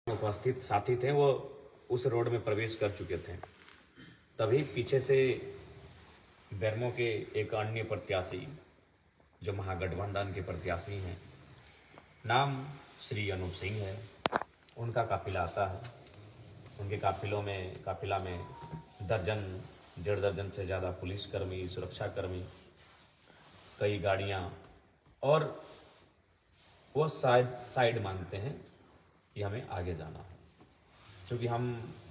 उपस्थित साथी थे वो उस रोड में प्रवेश कर चुके थे। तभी पीछे से बेरमो के एक अन्य प्रत्याशी जो महागठबंधन के प्रत्याशी हैं, नाम श्री अनूप सिंह है, उनका काफिला आता है। उनके काफिला में डेढ़ दर्जन से ज़्यादा पुलिसकर्मी, सुरक्षाकर्मी, कई गाड़ियाँ, और वो साइड मांगते हैं कि हमें आगे जाना है, क्योंकि हम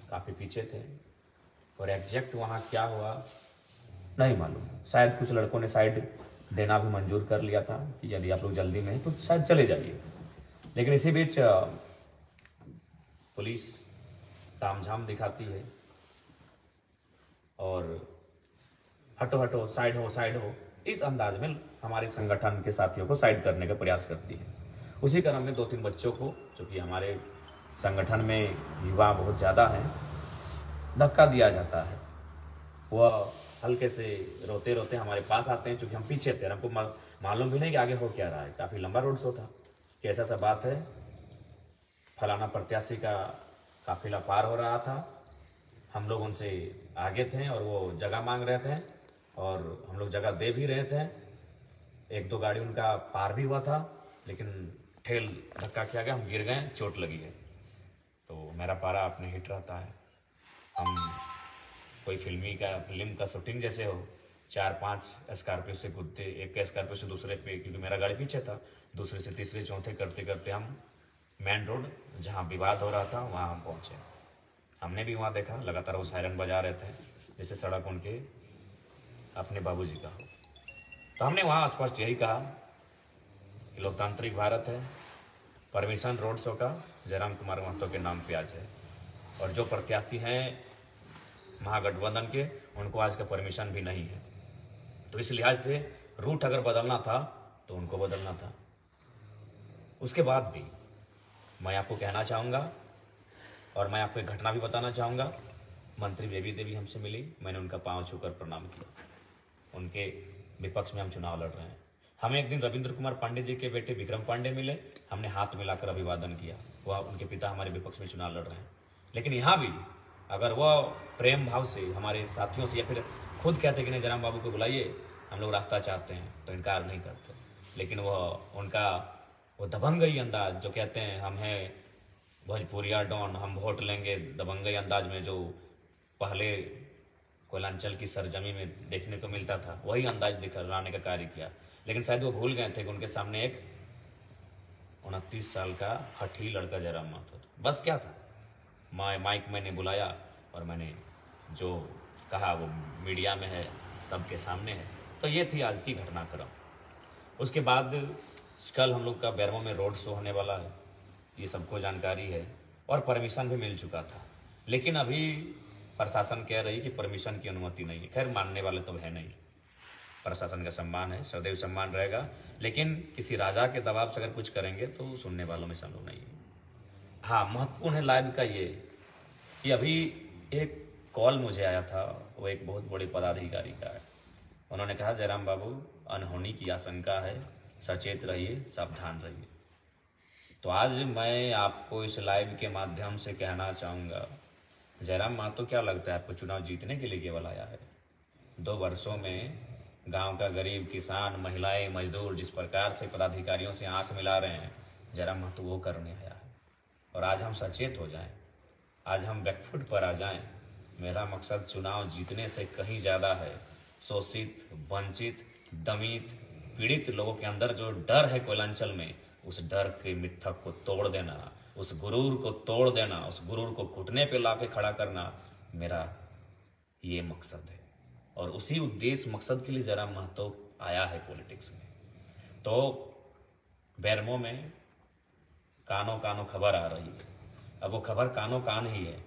काफ़ी पीछे थे। और एग्जैक्ट वहाँ क्या हुआ नहीं मालूम। शायद कुछ लड़कों ने साइड देना भी मंजूर कर लिया था कि यदि आप लोग जल्दी में हैं तो शायद चले जाइए। लेकिन इसी बीच पुलिस तामझाम दिखाती है और हटो हटो, साइड हो, इस अंदाज में हमारे संगठन के साथियों को साइड करने का प्रयास करती है। उसी क्रम में 2-3 बच्चों को, चूँकि हमारे संगठन में युवा बहुत ज़्यादा हैं, धक्का दिया जाता है। वह हल्के से रोते रोते हमारे पास आते हैं, चूँकि हम पीछे थे, हमको मालूम भी नहीं कि आगे हो क्या रहा है। काफ़ी लंबा रोड शो था कि ऐसा सा बात है, फलाना प्रत्याशी का काफिला पार हो रहा था, हम लोग उनसे आगे थे और वो जगह मांग रहे थे और हम लोग जगह दे भी रहे थे। 1-2 गाड़ी उनका पार भी हुआ था, लेकिन ठेल धक्का किया गया, हम गिर गए, चोट लगी है। तो मेरा पारा अपने हिट रहता है। हम कोई फिल्म का शूटिंग जैसे हो, 4-5 स्कॉर्पियो से कूदते, एक स्कॉर्पियो से दूसरे पे, क्योंकि मेरा गाड़ी पीछे था, दूसरे से तीसरे चौथे करते करते हम मेन रोड जहाँ विवाद हो रहा था वहाँ हम पहुँचे। हमने भी वहाँ देखा, लगातार वो सायरन बजा रहे थे जैसे सड़क उनके अपने बाबूजी का हो। तो हमने वहाँ स्पष्ट यही कहा कि लोकतांत्रिक भारत है, परमिशन रोड शो का जयराम कुमार महतो के नाम पे आज है, और जो प्रत्याशी हैं महागठबंधन के, उनको आज का परमिशन भी नहीं है। तो इस लिहाज से रूट अगर बदलना था तो उनको बदलना था। उसके बाद भी मैं आपको कहना चाहूँगा और मैं आपको एक घटना भी बताना चाहूँगा। मंत्री बेबी देवी हमसे मिली, मैंने उनका पाँव छूकर प्रणाम किया। उनके विपक्ष में हम चुनाव लड़ रहे हैं। हमें एक दिन रविंद्र कुमार पांडे जी के बेटे विक्रम पांडे मिले, हमने हाथ मिलाकर अभिवादन किया। वह उनके पिता हमारे विपक्ष में चुनाव लड़ रहे हैं। लेकिन यहाँ भी अगर वह प्रेम भाव से हमारे साथियों से, या फिर खुद कहते कि नहीं जयराम बाबू को बुलाइए, हम लोग रास्ता चाहते हैं, तो इनकार नहीं करते। लेकिन वह उनका वो दबंगई अंदाज, जो कहते हैं हम हैं भोजपुरिया डॉन, हम वोट लेंगे, दबंगई अंदाज में जो पहले कोयलांचल की सरजमी में देखने को मिलता था, वही अंदाज दिखाने का कार्य किया। लेकिन शायद वो भूल गए थे कि उनके सामने एक 29 साल का हठी लड़का जयराम महतो था। बस क्या था, माइक मैंने बुलाया और मैंने जो कहा वो मीडिया में है, सबके सामने है। तो ये थी आज की घटनाक्रम। उसके बाद कल हम लोग का बेरमो में रोड शो होने वाला है, ये सबको जानकारी है, और परमिशन भी मिल चुका था। लेकिन अभी प्रशासन कह रही कि परमिशन की अनुमति नहीं है। खैर, मानने वाले तो है नहीं, प्रशासन का सम्मान है, सदैव सम्मान रहेगा। लेकिन किसी राजा के दबाव से अगर कुछ करेंगे तो सुनने वालों में संभव नहीं है। हाँ, महत्वपूर्ण है लाइव का ये कि अभी एक कॉल मुझे आया था, वो एक बहुत बड़े पदाधिकारी का है। उन्होंने कहा जयराम बाबू, अनहोनी की आशंका है, सचेत रहिए, सावधान रहिए। तो आज मैं आपको इस लाइव के माध्यम से कहना चाहूँगा, जयराम महतो क्या लगता है आपको चुनाव जीतने के लिए केवल आया है? 2 वर्षों में गांव का गरीब किसान, महिलाएं, मजदूर जिस प्रकार से पदाधिकारियों से आंख मिला रहे हैं, जयराम महतो वो करने आया है। और आज हम सचेत हो जाएं, आज हम बैकफुट पर आ जाएं। मेरा मकसद चुनाव जीतने से कहीं ज़्यादा है। शोषित, वंचित, दमित, पीड़ित लोगों के अंदर जो डर है कोयलांचल में, उस डर के मिथक को तोड़ देना, उस गुरूर को तोड़ देना, उस गुरूर को घुटने पे लाके खड़ा करना, मेरा ये मकसद है। और उसी उद्देश्य मकसद के लिए जयराम महतो आया है पॉलिटिक्स में। तो बेरमो में कानो कानो खबर आ रही है। अब वो खबर कानो कान ही है,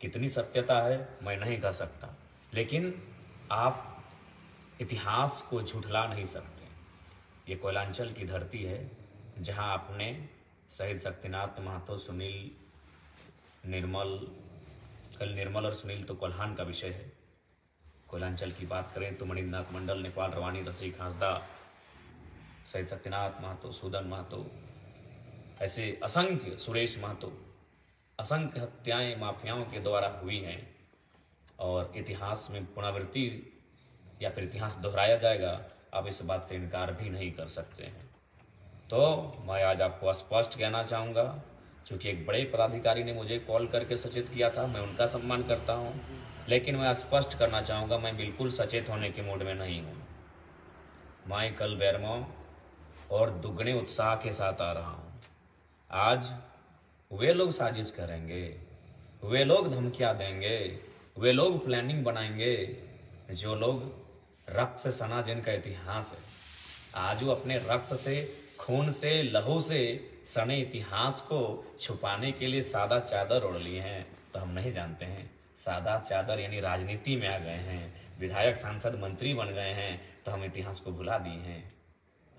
कितनी सत्यता है मैं नहीं कह सकता, लेकिन आप इतिहास को झुठला नहीं सकते। ये कोयलांचल की धरती है जहां आपने शहीद शक्तिनाथ महतो, सुनील, निर्मल, कल निर्मल और सुनील तो कोल्हान का विषय है। कोयलांचल की बात करें तो मणिनाथ मंडल, नेपाल रवानी, रसिक हांसदा, शहीद शक्तिनाथ महतो, सूदन महतो, ऐसे असंख्य, सुरेश महतो, असंख्य हत्याएं माफियाओं के द्वारा हुई हैं और इतिहास में पुनरावृत्ति या फिर इतिहास दोहराया जाएगा, आप इस बात से इनकार भी नहीं कर सकते हैं। तो मैं आज आपको स्पष्ट कहना चाहूँगा, क्योंकि एक बड़े पदाधिकारी ने मुझे कॉल करके सचेत किया था, मैं उनका सम्मान करता हूँ, लेकिन मैं स्पष्ट करना चाहूँगा मैं बिल्कुल सचेत होने के मूड में नहीं हूँ। मैं कल बेरमो और दुगने उत्साह के साथ आ रहा हूँ। आज वे लोग साजिश करेंगे, वे लोग धमकियाँ देंगे, वे लोग प्लानिंग बनाएंगे, जो लोग रक्त से सना जिनका इतिहास है, आज वो अपने रक्त से, खून से, लहू से सने इतिहास को छुपाने के लिए सादा चादर ओढ़ लिए हैं। तो हम नहीं जानते हैं, सादा चादर यानी राजनीति में आ गए हैं, विधायक, सांसद, मंत्री बन गए हैं, तो हम इतिहास को भुला दिए हैं।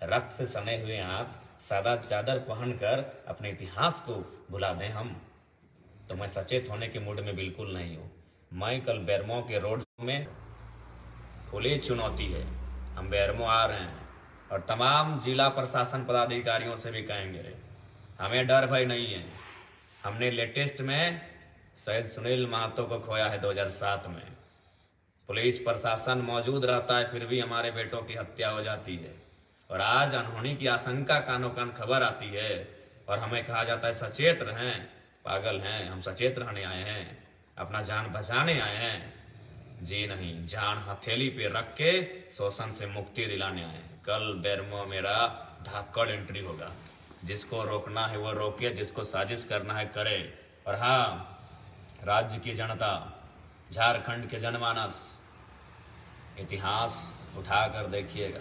रक्त से सने हुए आप सादा चादर पहनकर अपने इतिहास को भुला दें हम, तो मैं सचेत होने के मूड में बिल्कुल नहीं हूँ। मैं कल बेरमो के रोड में खुली चुनौती है, हम बेरमो आ रहे हैं और तमाम जिला प्रशासन पदाधिकारियों से भी कहेंगे, हमें डर भय नहीं है। हमने लेटेस्ट में शहीद सुनील महतो को खोया है 2007 में। पुलिस प्रशासन मौजूद रहता है, फिर भी हमारे बेटों की हत्या हो जाती है। और आज अनहोनी की आशंका कानों कान खबर आती है और हमें कहा जाता है सचेत रहें। पागल हैं हम, सचेत रहने आए हैं, अपना जान बचाने आए हैं? जी नहीं, जान हथेली पे रख के शोषण से मुक्ति दिलाने आए हैं। कल बेरमो मेरा धाकड़ एंट्री होगा, जिसको रोकना है वो रोके, जिसको साजिश करना है करे। और हाँ, राज्य की जनता, झारखंड के जनमानस, इतिहास उठाकर देखिएगा,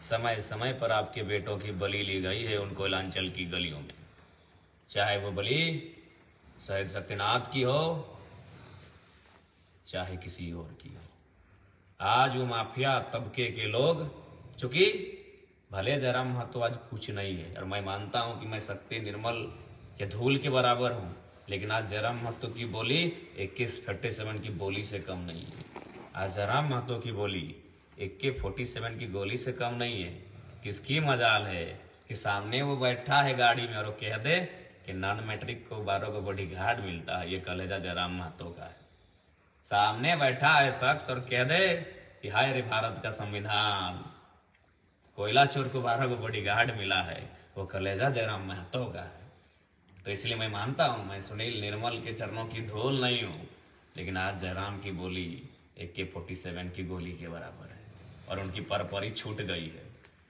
समय समय पर आपके बेटों की बलि ली गई है उन कोयलांचल की गलियों में, चाहे वो बलि शहीद सत्यनाथ की हो, चाहे किसी और की हो। आज वो माफिया तबके के लोग, चूंकि भले जयराम महतो आज कुछ नहीं है, और मैं मानता हूं कि मैं शक्ति निर्मल के धूल के बराबर हूं, लेकिन आज जयराम महतो की बोली AK-47 की बोली से कम नहीं है। आज जयराम महतो की बोली AK-47 की गोली से कम नहीं है। किसकी मजाल है कि सामने वो बैठा है गाड़ी में और वो कह दे कि नॉन मैट्रिक को 12 को बॉडी गार्ड मिलता है, ये कलेजा जयराम महतो का है। सामने बैठा है शख्स और कह दे कि हाय रे भारत का संविधान, कोयला चोर को 12 को बॉडी गार्ड मिला है, वो कलेजा जयराम महतो का है। तो इसलिए मैं मानता हूं मैं सुनील निर्मल के चरणों की धूल नहीं हूं, लेकिन आज जयराम की बोली AK-47 की गोली के बराबर है और उनकी परपरी छूट गई है,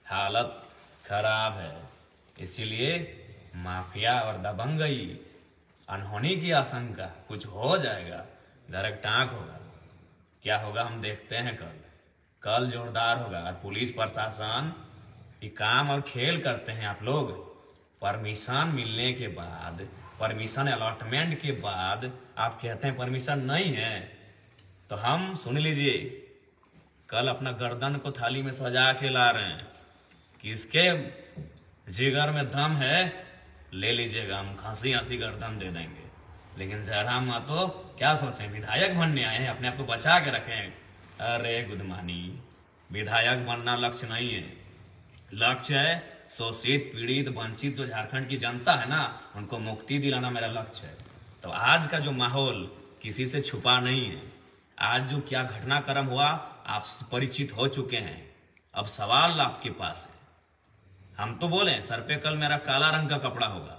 हालत खराब है। इसीलिए माफिया और दबंगई, अनहोनी की आशंका, कुछ हो जाएगा, दरक टाँक होगा। क्या होगा हम देखते हैं कल जोरदार होगा। और पुलिस प्रशासन ये काम और खेल करते हैं आप लोग। परमिशन मिलने के बाद, परमिशन अलॉटमेंट के बाद आप कहते हैं परमिशन नहीं है, तो हम सुन लीजिए, कल अपना गर्दन को थाली में सजा के ला रहे हैं। किसके जिगर में दम है ले लीजिएगा, हम खांसी हंसी गर्दन दे देंगे। लेकिन जयराम महतो क्या सोचें, विधायक बनने आए हैं, अपने आप को बचा के रखें। अरे गुदमानी, विधायक बनना लक्ष्य नहीं है, लक्ष्य है शोषित, पीड़ित, वंचित जो झारखंड की जनता है ना, उनको मुक्ति दिलाना मेरा लक्ष्य है। तो आज का जो माहौल किसी से छुपा नहीं है। आज जो क्या घटनाक्रम हुआ आप परिचित हो चुके हैं। अब सवाल आपके पास है, हम तो बोले सर पे कल मेरा काला रंग का कपड़ा होगा,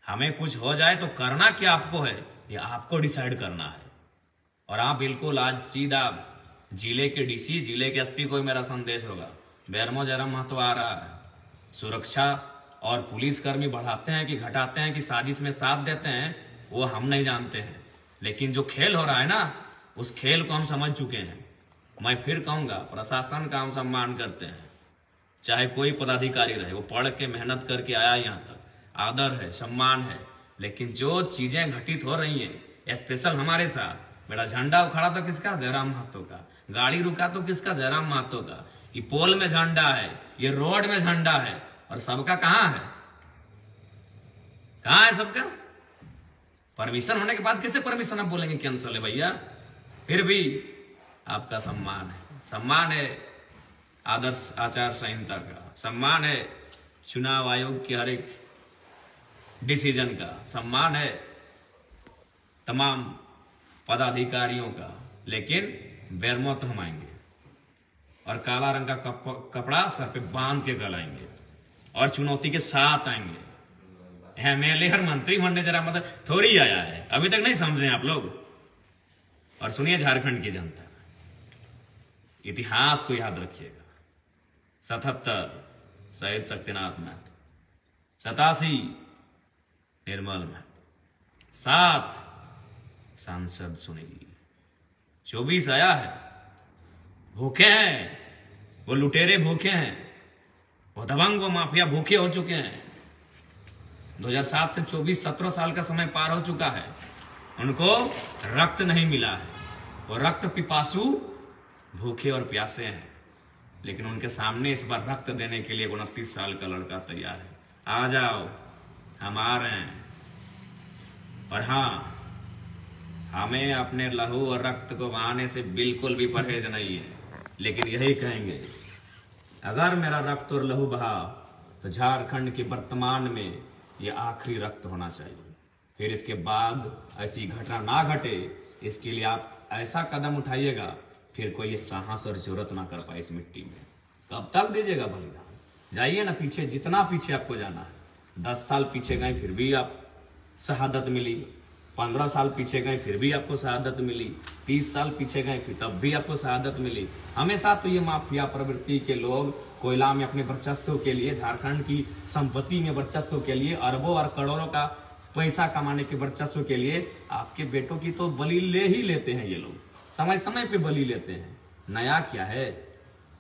हमें कुछ हो जाए तो करना क्या आपको है, ये आपको डिसाइड करना है। और आप बिल्कुल आज सीधा जिले के DC, जिले के SP को मेरा संदेश होगा, बेरमो जयराम महतो आ रहा है। सुरक्षा और पुलिसकर्मी बढ़ाते हैं कि घटाते हैं कि साजिश में साथ देते हैं, वो हम नहीं जानते हैं, लेकिन जो खेल हो रहा है ना, उस खेल को हम समझ चुके हैं। मैं फिर कहूंगा, प्रशासन का हम सम्मान करते हैं, चाहे कोई पदाधिकारी रहे, वो पढ़ के मेहनत करके आया यहाँ तक, आदर है, सम्मान है। लेकिन जो चीजें घटित हो रही हैं, स्पेशल हमारे साथ, मेरा झंडा उखड़ा तो किसका, जयराम महतो का, गाड़ी रुका तो किसका, जयराम महतो का, ये पोल में झंडा है, ये रोड में झंडा है, और सबका कहाँ है, कहाँ है सबका? परमिशन होने के बाद कैसे परमिशन आप बोलेंगे कैंसिल है भैया? फिर भी आपका सम्मान है आदर्श आचार संहिता का, सम्मान है चुनाव आयोग के हर एक डिसीजन का, सम्मान है तमाम पदाधिकारियों का, लेकिन बेरमो तो हम आएंगे और काला रंग का कपड़ा सर पे बांध के कल आएंगे और चुनौती के साथ आएंगे। एमएलए और मंत्री बनने जरा मतलब थोड़ी आया है, अभी तक नहीं समझे आप लोग। और सुनिए झारखंड की जनता, इतिहास को याद रखिएगा। 77 शहीद शक्तिनाथ महतो, 87 निर्मल महतो, 7 सांसद सुनील, 24 आया है। भूखे हैं वो लुटेरे, भूखे हैं वो दबंग, वो माफिया भूखे हो चुके हैं। 2007 से 24 17 साल का समय पार हो चुका है, उनको रक्त नहीं मिला है। वो रक्त पिपासु, भूखे और प्यासे हैं, लेकिन उनके सामने इस बार रक्त देने के लिए 29 साल का लड़का तैयार है। आ जाओ, हम आ रहे हैं। और हाँ, हमें अपने लहू और रक्त को बहाने से बिल्कुल भी परहेज नहीं है, लेकिन यही कहेंगे, अगर मेरा रक्त और लहू बहा तो झारखंड के वर्तमान में यह आखिरी रक्त होना चाहिए। फिर इसके बाद ऐसी घटना ना घटे, इसके लिए आप ऐसा कदम उठाइएगा फिर कोई ये साहस और जरूरत ना कर पाए इस मिट्टी में। कब तक दीजिएगा बलिदान? जाइए ना पीछे, जितना पीछे आपको जाना है। 10 साल पीछे गए फिर भी आप शहादत मिली, 15 साल पीछे गए फिर भी आपको शहादत मिली, 30 साल पीछे गए फिर तब भी आपको शहादत मिली। हमेशा तो ये माफिया प्रवृत्ति के लोग कोयला में अपने वर्चस्व के लिए, झारखंड की संपत्ति में वर्चस्व के लिए, अरबों और करोड़ों का पैसा कमाने के वर्चस्व के लिए आपके बेटों की तो बलि ले ही लेते हैं ये लोग, समय समय पे बलि लेते हैं। नया क्या है?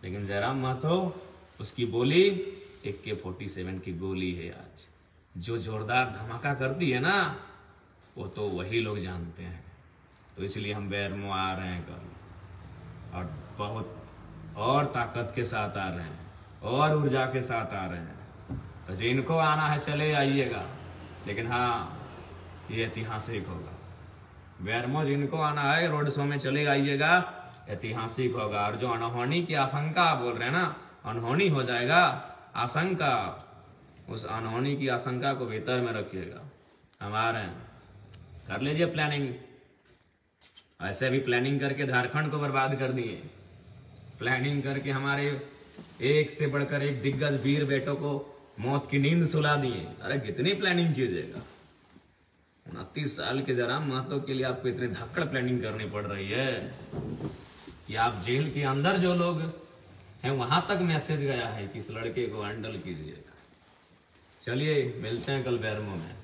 लेकिन जयराम महतो, उसकी बोली AK-47 की गोली है आज, जो जोरदार धमाका करती है ना, वो तो वही लोग जानते हैं। तो इसलिए हम बेरमो आ रहे हैं कल, और बहुत और ताकत के साथ आ रहे हैं और ऊर्जा के साथ आ रहे हैं। तो जिनको आना है चले आइएगा, लेकिन हाँ, ये ऐतिहासिक होगा। बेरमो जिनको आना है रोड शो में चले आइएगा, ऐतिहासिक होगा। और जो अनहोनी की आशंका आप बोल रहे हैं ना, अनहोनी हो जाएगा, आशंका, उस अनहोनी की आशंका को भीतर में रखिएगा। हम आ रहे हैं, कर लीजिए प्लानिंग। ऐसे भी प्लानिंग करके झारखंड को बर्बाद कर दिए, प्लानिंग करके हमारे एक से बढ़कर एक दिग्गज वीर बेटों को मौत की नींद सुला दिए। अरे कितनी प्लानिंग कीजिएगा? 29 साल के जयराम महतो के लिए आपको इतनी धक्कड़ प्लानिंग करनी पड़ रही है कि आप जेल के अंदर जो लोग हैं वहां तक मैसेज गया है कि इस लड़के को हैंडल कीजिएगा। चलिए मिलते हैं कल बेरमो में।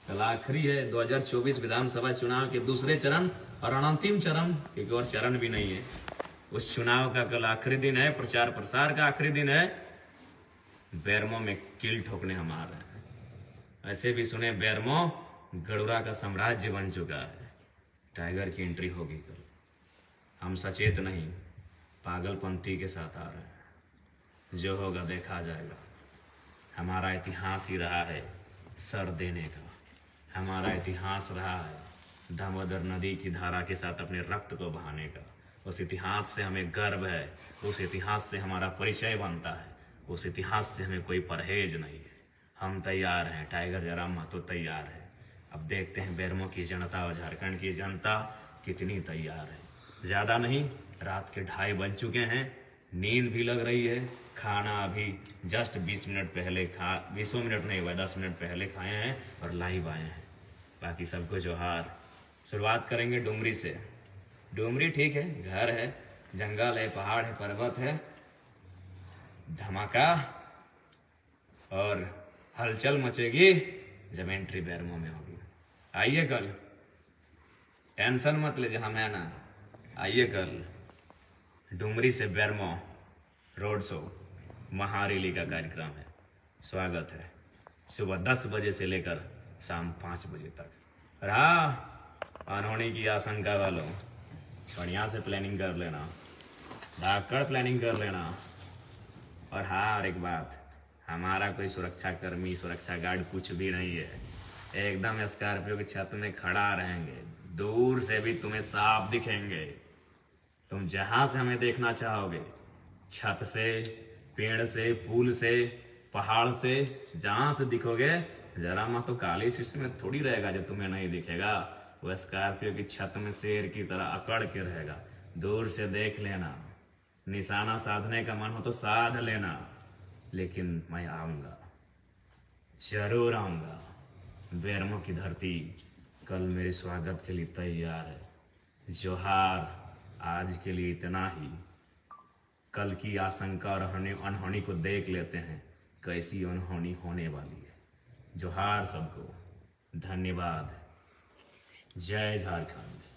कल आखिरी है 2024 विधानसभा चुनाव के दूसरे चरण और अंतिम चरण, क्योंकि और चरण भी नहीं है। उस चुनाव का कल आखिरी दिन है, प्रचार प्रसार का आखिरी दिन है। बेरमो में कील ठोकने हम आ रहे हैं। ऐसे भी सुने, बेरमो गड़ुरा का साम्राज्य बन चुका है। टाइगर की एंट्री होगी कल। हम सचेत नहीं, पागलपंथी के साथ आ रहे हैं। जो होगा देखा जाएगा। हमारा इतिहास ही रहा है सर देने का। हमारा इतिहास रहा है दामोदर नदी की धारा के साथ अपने रक्त को बहाने का। उस इतिहास से हमें गर्व है, उस इतिहास से हमारा परिचय बनता है, उस इतिहास से हमें कोई परहेज नहीं है। हम तैयार हैं, टाइगर जयराम महतो तैयार है। अब देखते हैं बेरमो की जनता और झारखंड की जनता कितनी तैयार है। ज़्यादा नहीं, रात के 2:30 बज चुके हैं, नींद भी लग रही है। खाना अभी जस्ट 20 मिनट पहले 20 मिनट नहीं हुआ, 10 मिनट पहले खाए हैं और लाइव आए हैं। बाकी सबको जोहार। शुरुआत करेंगे डुमरी से। डुमरी ठीक है, घर है, जंगल है, पहाड़ है, पर्वत है, धमाका और हलचल मचेगी जब एंट्री बेरमो में होगी। आइए कल, टेंशन मत लीजिए, हम है ना। आइए कल डुमरी से बेरमो रोड शो, महारैली का कार्यक्रम है। स्वागत है सुबह 10 बजे से लेकर शाम 5 बजे तक। रहा अनहोनी की आशंका वालों, बढ़िया से प्लानिंग कर लेना, धाकड़ प्लानिंग कर लेना। और हाँ, और एक बात, हमारा कोई सुरक्षा कर्मी, सुरक्षा गार्ड कुछ भी नहीं है। एकदम स्कॉर्पियो की छत में खड़ा रहेंगे, दूर से भी तुम्हें साफ दिखेंगे। तुम जहां से हमें देखना चाहोगे, छत से, पेड़ से, पुल से, पहाड़ से, जहां से दिखोगे, जरा तो काली शीशे में थोड़ी रहेगा जो तुम्हें नहीं दिखेगा। वह स्कॉर्पियो की छत में शेर की तरह अकड़ के रहेगा। दूर से देख लेना, निशाना साधने का मन हो तो साध लेना, लेकिन मैं आऊंगा, जरूर आऊंगा। बेरमो की धरती कल मेरे स्वागत के लिए तैयार है। जोहार, आज के लिए इतना ही। कल की आशंका और अनहोनी को देख लेते हैं, कैसी अनहोनी होने वाली है। जोहार सबको, धन्यवाद। जय झारखंड।